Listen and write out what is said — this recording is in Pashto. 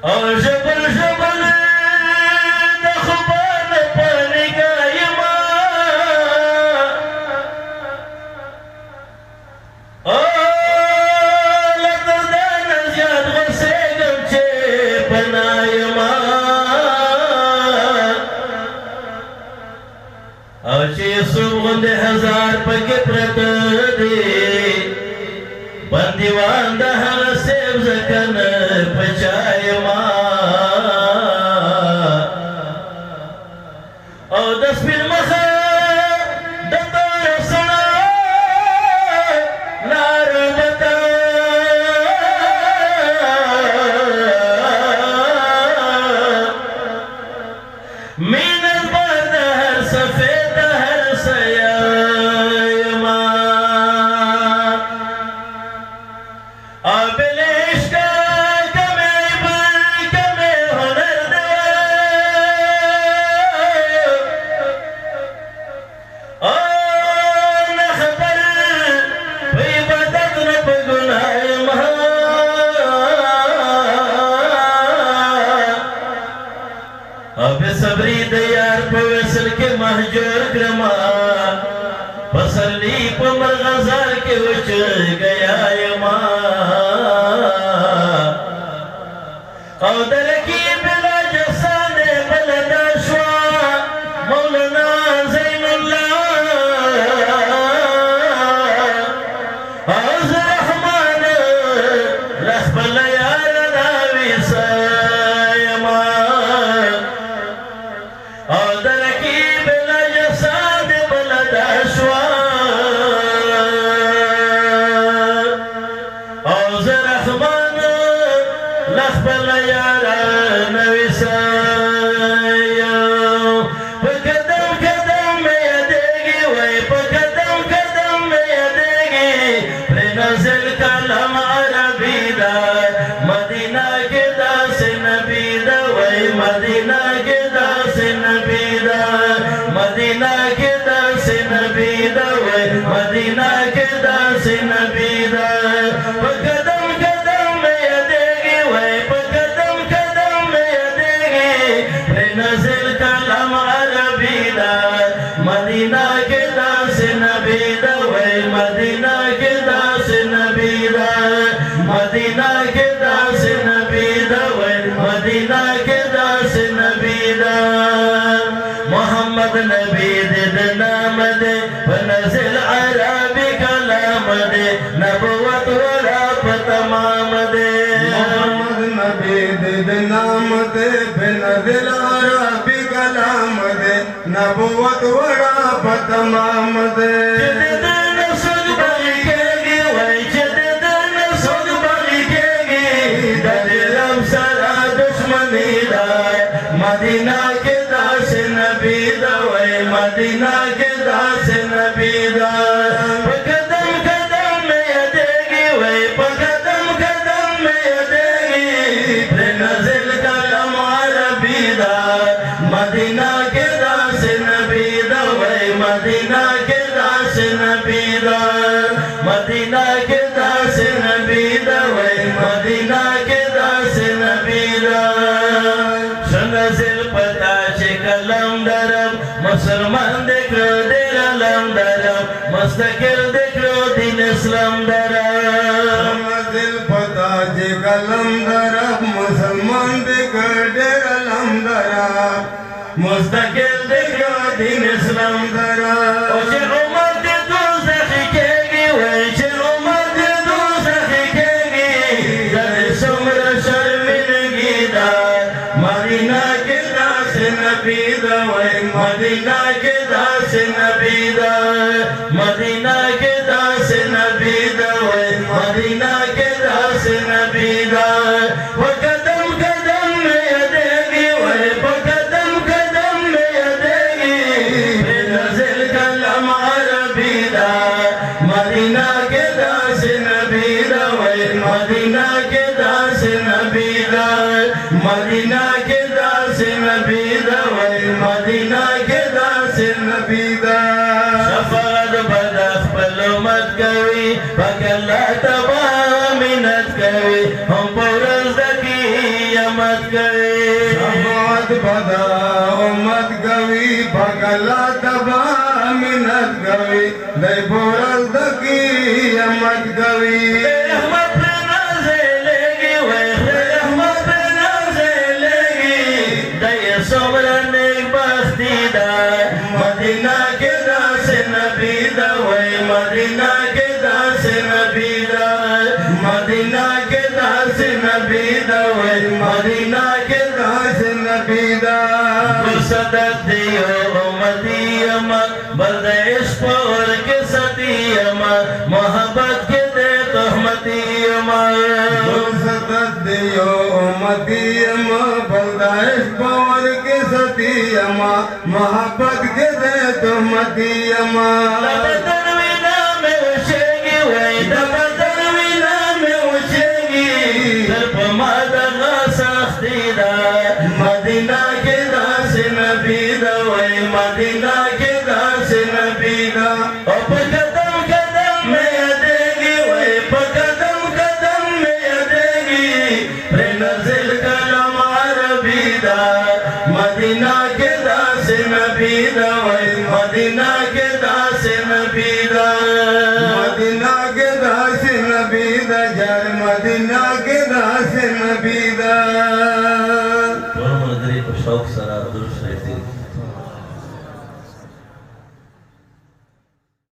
او ژبل ژبل د خوبان په نگاه یما او له دردانه زیات غوسېږم چې پناه یما او چې یوسف غوندې هزار پکې پرته دي بندیوان د هغه سیب ځکه نه په چا یما او د سپین مخه د توره سړه لاره بته مینت بار د هر سفید د هر سیا یما او بلشکا کمی بل کمی هنر ده او نخبر پی عبادت نه په ګناه یما او بے صبری د یار په وصل کې مهجور کړما پسرلی په مرغزار کې وچ گیا یما او درکی بلا جسان بلدا شوا مولانا زین اللہ عز رحمان رخبل یار داوی سایما او درکی بلا جسان بلدا شوا عز رحمان رخبل یار نوی سایو پا قدم قدم میں یدیگی وی پا قدم قدم میں یدیگی پر نزل کلام عربی دا مدینہ کے دا سے نبی دا وی مدینہ کے دا سے نبی دا مدینہ کے دا سے نبی دا وی مدینہ کے دا سے نبی دا پا قدم قدم میں یدیگی وی پا قدم قدم میں یدیگی پر نزل کلام عربی دا مدینہ کے دا سے نبی دا وی مدینہ کے دا سے نبی دا مدینہ کے دا سے نبی دا وی مدینہ کے دا سے نبی دا محمد نبی د نام دے بنزل عربی کلام دے نبوت ولا پتمام دے محمد نبی د نام دے بنزل عربی کلام دے نبوت وڑا پتمام دے مدینہ کے دا سے نبی دا وی مدینہ کے دا سے نبی دا پا قدم قدم میں یدیگی وی پا قدم قدم میں یدیگی پر نزل کلام عربی دا مدینہ کے دا سے نبی دا وی مدینہ کے دا سے نبی دا مدینہ کے دا سے نبی دا وی مدینہ کے دا سے نبی دا نزل پتا چې کلم درم مسلمان دکړو دیر علم درم مستقل دکړو دین اسلام درم نزل پتا چې کلم درم مسلمان دکړو دیر علم درم مستقل دکړو دین اسلام درم او چې عمر دې دوزخ کېږي وای چې عمر دې دوزخ کېږي در څومره شرمندګي ده مدینہ کے دا سے نبی دا وی مدینہ کے دا سے نبی دا مدینہ کے دا سے نبی دا وی مدینہ کے دا سے نبی دا وہ قدم قدم میں یدیگی وی وہ قدم قدم میں یدیگی بے نزل کلام عربی دا مدینہ کے دا سے نبی دا وی مدینہ کے دا سے نبی دا مدینہ کے دا سے نبی دا وی مدینہ کے دا سے نبی دا شفاعت بدخ پلومت کوي پاک اللہ تبا منت کوي ہم پورز دکی अमद गए शफात बदा उम्मत गवी भगला दबा मिनत गवी दई बोरल दकी अमद गवी रहमत नाज़िलेगी वे रहमत नाज़िलेगी दई सोमरन बस्तीदा मदीना के दास नबी दा वे मदीना के दास नबी दा मदीना के दास नबी दा वे मदीना के दास नबी दा सदत दियो मदीयमा बर्दाश्त पर के सदियमा मोहब्बत के दे तोहमतीयमा सदत दियो मदीयमा बर्दाश्त पर के सदियमा मोहब्बत के दे तोहमतीयमा तबदलवीना में उछेगी वही तबदलवीना में उछेगी दर्प मादगा सख्तीदा मदीना के दास नबी दा वही मदीना के दास नबी दा और कदम कदम में अदेगी वही कदम कदम में अदेगी प्रेनजिल कलम अरबी दा मदीना के दास नबी दा वही मदीना के दास नबी दा मदीना के दास नबी दा जर मदीना के दास नबी